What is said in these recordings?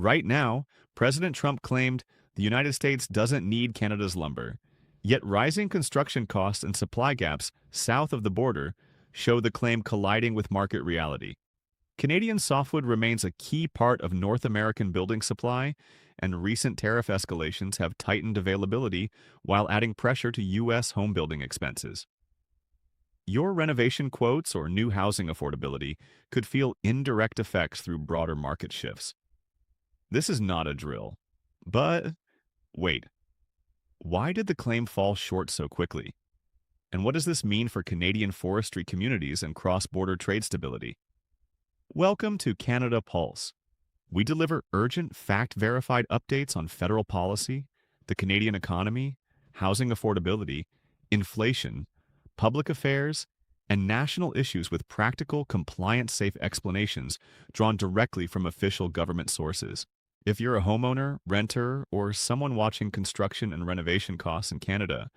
Right now, President Trump claimed the United States doesn't need Canada's lumber. Yet rising construction costs and supply gaps south of the border show the claim colliding with market reality. Canadian softwood remains a key part of North American building supply, and recent tariff escalations have tightened availability while adding pressure to U.S. home building expenses. Your renovation quotes or new housing affordability could feel indirect effects through broader market shifts. This is not a drill. But wait, why did the claim fall short so quickly? And what does this mean for Canadian forestry communities and cross-border trade stability? Welcome to Canada Pulse. We deliver urgent, fact-verified updates on federal policy, the Canadian economy, housing affordability, inflation, public affairs, and national issues with practical, compliance-safe explanations drawn directly from official government sources. If you're a homeowner, renter, or someone watching construction and renovation costs in Canada,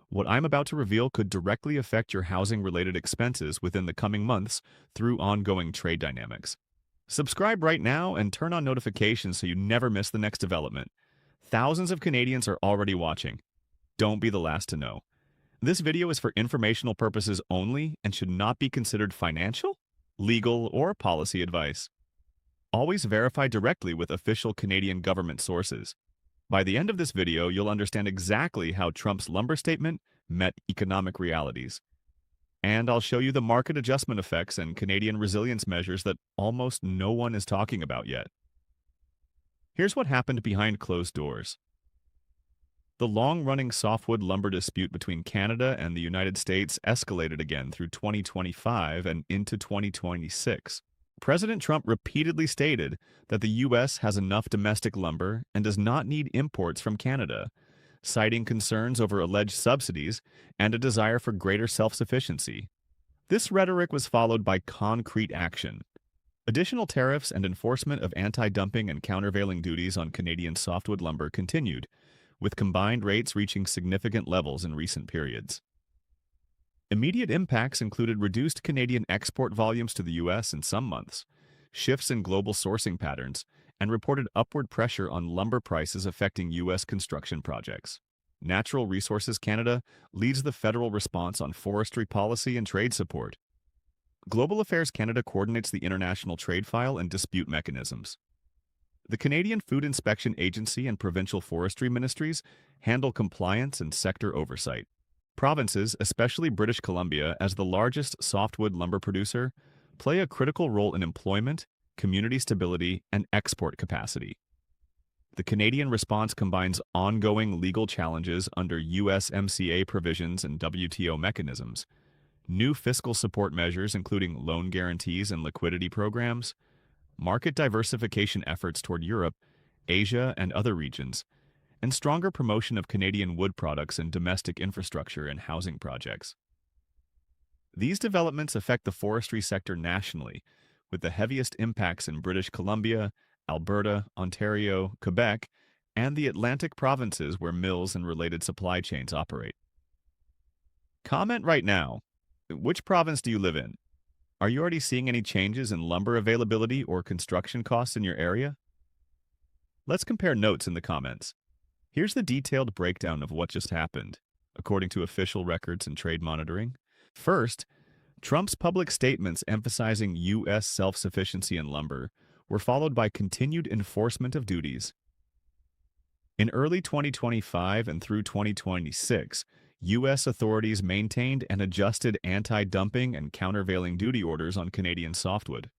what I'm about to reveal could directly affect your housing-related expenses within the coming months through ongoing trade dynamics. Subscribe right now and turn on notifications so you never miss the next development. Thousands of Canadians are already watching. Don't be the last to know. This video is for informational purposes only and should not be considered financial, legal, or policy advice. Always verify directly with official Canadian government sources. By the end of this video, you'll understand exactly how Trump's lumber statement met economic realities. And I'll show you the market adjustment effects and Canadian resilience measures that almost no one is talking about yet. Here's what happened behind closed doors. The long-running softwood lumber dispute between Canada and the United States escalated again through 2025 and into 2026. President Trump repeatedly stated that the U.S. has enough domestic lumber and does not need imports from Canada, citing concerns over alleged subsidies and a desire for greater self-sufficiency. This rhetoric was followed by concrete action. Additional tariffs and enforcement of anti-dumping and countervailing duties on Canadian softwood lumber continued, with combined rates reaching significant levels in recent periods. Immediate impacts included reduced Canadian export volumes to the U.S. in some months, shifts in global sourcing patterns, and reported upward pressure on lumber prices affecting U.S. construction projects. Natural Resources Canada leads the federal response on forestry policy and trade support. Global Affairs Canada coordinates the international trade file and dispute mechanisms. The Canadian Food Inspection Agency and provincial forestry ministries handle compliance and sector oversight. Provinces, especially British Columbia, as the largest softwood lumber producer, play a critical role in employment, community stability, and export capacity. The Canadian response combines ongoing legal challenges under USMCA provisions and WTO mechanisms, new fiscal support measures including loan guarantees and liquidity programs, market diversification efforts toward Europe, Asia, and other regions, and stronger promotion of Canadian wood products in domestic infrastructure and housing projects. These developments affect the forestry sector nationally, with the heaviest impacts in British Columbia, Alberta, Ontario, Quebec, and the Atlantic provinces where mills and related supply chains operate. Comment right now. Which province do you live in? Are you already seeing any changes in lumber availability or construction costs in your area? Let's compare notes in the comments. Here's the detailed breakdown of what just happened, according to official records and trade monitoring. First, Trump's public statements emphasizing U.S. self-sufficiency in lumber were followed by continued enforcement of duties. In early 2025 and through 2026, U.S. authorities maintained and adjusted anti-dumping and countervailing duty orders on Canadian softwood.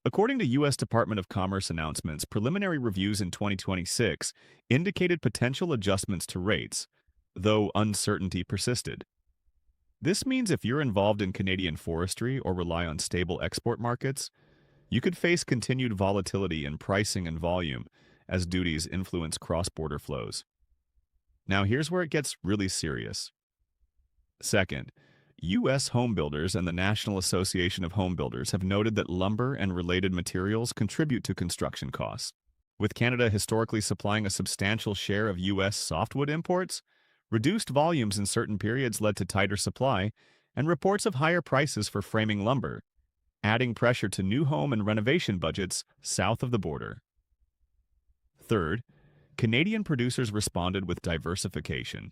According to U.S. Department of Commerce announcements, preliminary reviews in 2026 indicated potential adjustments to rates, though uncertainty persisted. This means if you're involved in Canadian forestry or rely on stable export markets, you could face continued volatility in pricing and volume as duties influence cross-border flows. Now here's where it gets really serious. Second, U.S. homebuilders and the National Association of Home Builders have noted that lumber and related materials contribute to construction costs. With Canada historically supplying a substantial share of U.S. softwood imports, reduced volumes in certain periods led to tighter supply and reports of higher prices for framing lumber, adding pressure to new home and renovation budgets south of the border. Third, Canadian producers responded with diversification.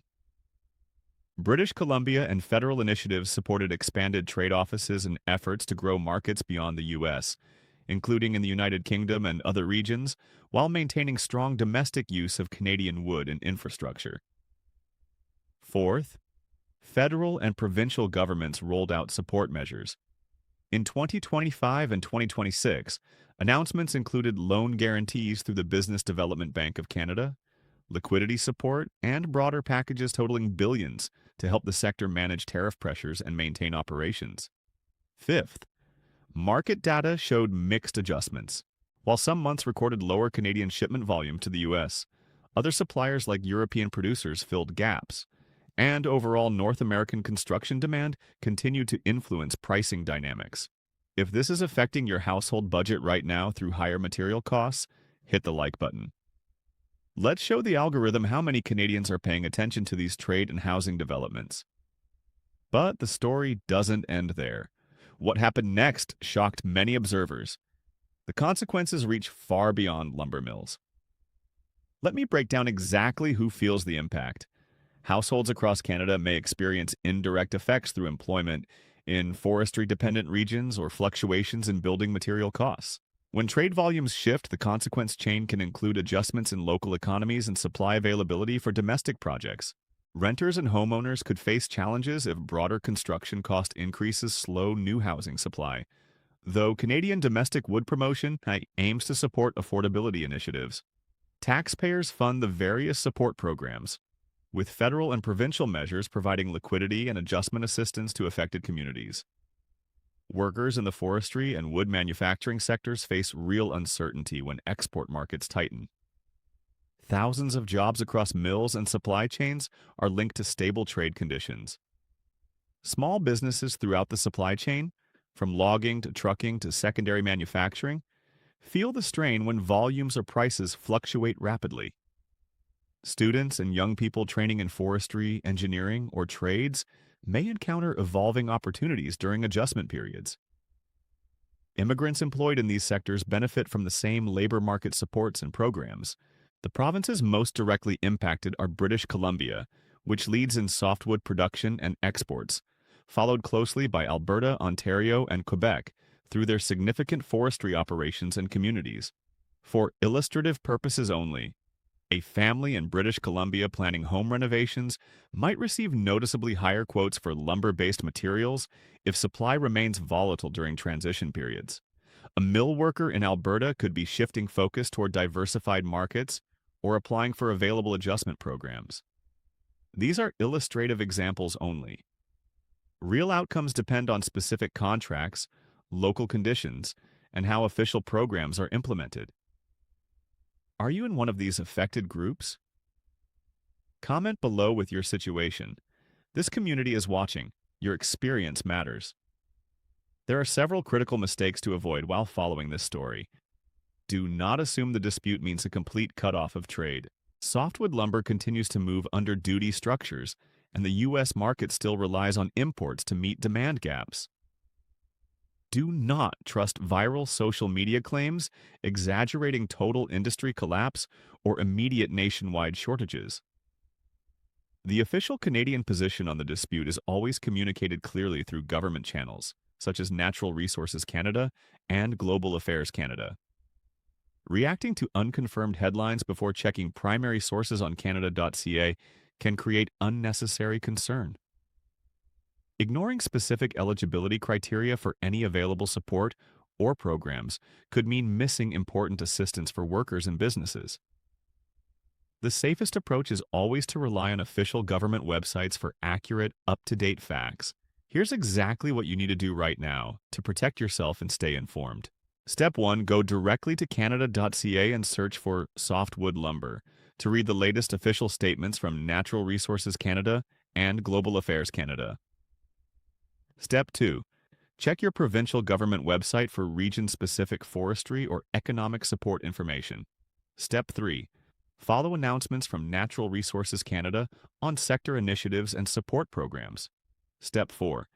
British Columbia and federal initiatives supported expanded trade offices and efforts to grow markets beyond the U.S., including in the United Kingdom and other regions, while maintaining strong domestic use of Canadian wood and infrastructure. Fourth, federal and provincial governments rolled out support measures. In 2025 and 2026, announcements included loan guarantees through the Business Development Bank of Canada, liquidity support, and broader packages totaling billions to help the sector manage tariff pressures and maintain operations. Fifth, market data showed mixed adjustments. While some months recorded lower Canadian shipment volume to the U.S., other suppliers like European producers filled gaps, and overall North American construction demand continued to influence pricing dynamics. If this is affecting your household budget right now through higher material costs, hit the like button. Let's show the algorithm how many Canadians are paying attention to these trade and housing developments. But the story doesn't end there. What happened next shocked many observers. The consequences reach far beyond lumber mills. Let me break down exactly who feels the impact. Households across Canada may experience indirect effects through employment in forestry-dependent regions or fluctuations in building material costs. When trade volumes shift, the consequence chain can include adjustments in local economies and supply availability for domestic projects. Renters and homeowners could face challenges if broader construction cost increases slow new housing supply, though Canadian domestic wood promotion aims to support affordability initiatives. Taxpayers fund the various support programs, with federal and provincial measures providing liquidity and adjustment assistance to affected communities. Workers in the forestry and wood manufacturing sectors face real uncertainty when export markets tighten. Thousands of jobs across mills and supply chains are linked to stable trade conditions. Small businesses throughout the supply chain, from logging to trucking to secondary manufacturing, feel the strain when volumes or prices fluctuate rapidly. Students and young people training in forestry, engineering, or trades may encounter evolving opportunities during adjustment periods. Immigrants employed in these sectors benefit from the same labor market supports and programs. The provinces most directly impacted are British Columbia, which leads in softwood production and exports, followed closely by Alberta, Ontario, and Quebec through their significant forestry operations and communities. For illustrative purposes only, a family in British Columbia planning home renovations might receive noticeably higher quotes for lumber-based materials if supply remains volatile during transition periods. A mill worker in Alberta could be shifting focus toward diversified markets or applying for available adjustment programs. These are illustrative examples only. Real outcomes depend on specific contracts, local conditions, and how official programs are implemented. Are you in one of these affected groups? Comment below with your situation. This community is watching. Your experience matters. There are several critical mistakes to avoid while following this story. Do not assume the dispute means a complete cutoff of trade. Softwood lumber continues to move under duty structures, and the U.S. market still relies on imports to meet demand gaps. Do not trust viral social media claims, exaggerating total industry collapse, or immediate nationwide shortages. The official Canadian position on the dispute is always communicated clearly through government channels, such as Natural Resources Canada and Global Affairs Canada. Reacting to unconfirmed headlines before checking primary sources on Canada.ca can create unnecessary concern. Ignoring specific eligibility criteria for any available support or programs could mean missing important assistance for workers and businesses. The safest approach is always to rely on official government websites for accurate, up-to-date facts. Here's exactly what you need to do right now to protect yourself and stay informed. Step 1. Go directly to Canada.ca and search for softwood lumber to read the latest official statements from Natural Resources Canada and Global Affairs Canada. Step 2. Check your provincial government website for region-specific forestry or economic support information. Step 3. Follow announcements from Natural Resources Canada on sector initiatives and support programs. Step 4.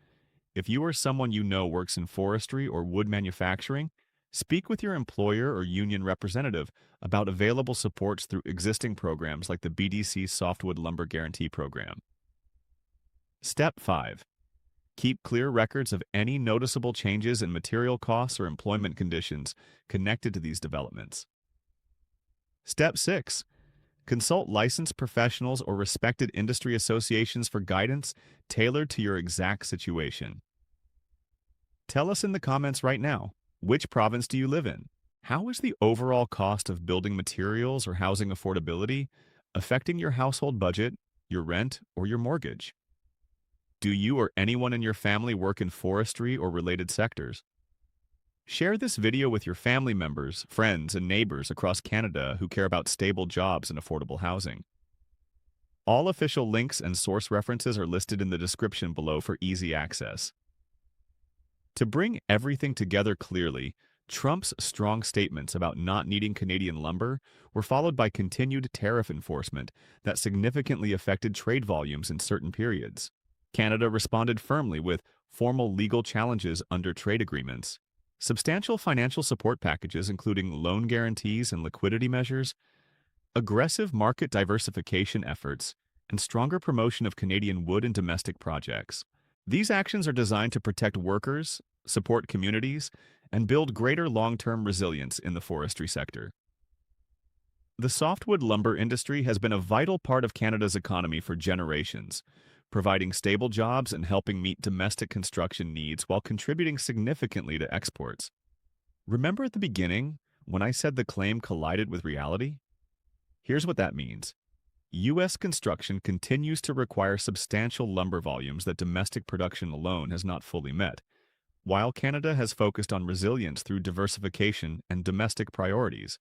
If you or someone you know works in forestry or wood manufacturing, Speak with your employer or union representative about available supports through existing programs like the BDC Softwood Lumber Guarantee Program. Step 5. Keep clear records of any noticeable changes in material costs or employment conditions connected to these developments. Step 6. Consult licensed professionals or respected industry associations for guidance tailored to your exact situation. Tell us in the comments right now, which province do you live in? How is the overall cost of building materials or housing affordability affecting your household budget, your rent, or your mortgage? Do you or anyone in your family work in forestry or related sectors? Share this video with your family members, friends, and neighbors across Canada who care about stable jobs and affordable housing. All official links and source references are listed in the description below for easy access. To bring everything together clearly, Trump's strong statements about not needing Canadian lumber were followed by continued tariff enforcement that significantly affected trade volumes in certain periods. Canada responded firmly with formal legal challenges under trade agreements, substantial financial support packages including loan guarantees and liquidity measures, aggressive market diversification efforts, and stronger promotion of Canadian wood and domestic projects. These actions are designed to protect workers, support communities, and build greater long-term resilience in the forestry sector. The softwood lumber industry has been a vital part of Canada's economy for generations, providing stable jobs and helping meet domestic construction needs while contributing significantly to exports. Remember at the beginning when I said the claim collided with reality? Here's what that means. U.S. construction continues to require substantial lumber volumes that domestic production alone has not fully met, while Canada has focused on resilience through diversification and domestic priorities.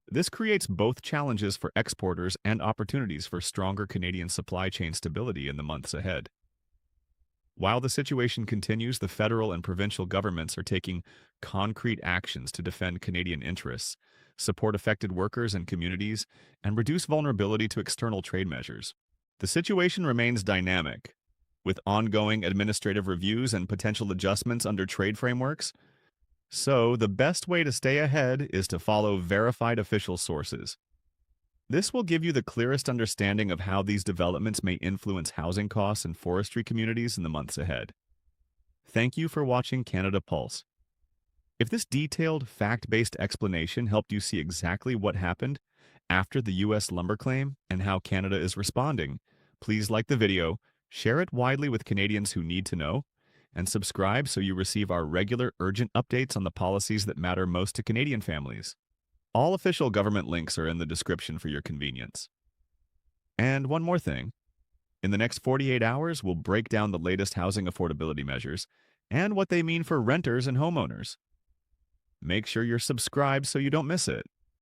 This creates both challenges for exporters and opportunities for stronger Canadian supply chain stability in the months ahead. While the situation continues, the federal and provincial governments are taking concrete actions to defend Canadian interests, support affected workers and communities, and reduce vulnerability to external trade measures. The situation remains dynamic, with ongoing administrative reviews and potential adjustments under trade frameworks. So, the best way to stay ahead is to follow verified official sources. This will give you the clearest understanding of how these developments may influence housing costs and forestry communities in the months ahead. Thank you for watching Canada Pulse. If this detailed, fact-based explanation helped you see exactly what happened after the U.S. lumber claim and how Canada is responding, please like the video, share it widely with Canadians who need to know, and subscribe so you receive our regular urgent updates on the policies that matter most to Canadian families. All official government links are in the description for your convenience. And one more thing. In the next 48 hours, we'll break down the latest housing affordability measures and what they mean for renters and homeowners. Make sure you're subscribed so you don't miss it.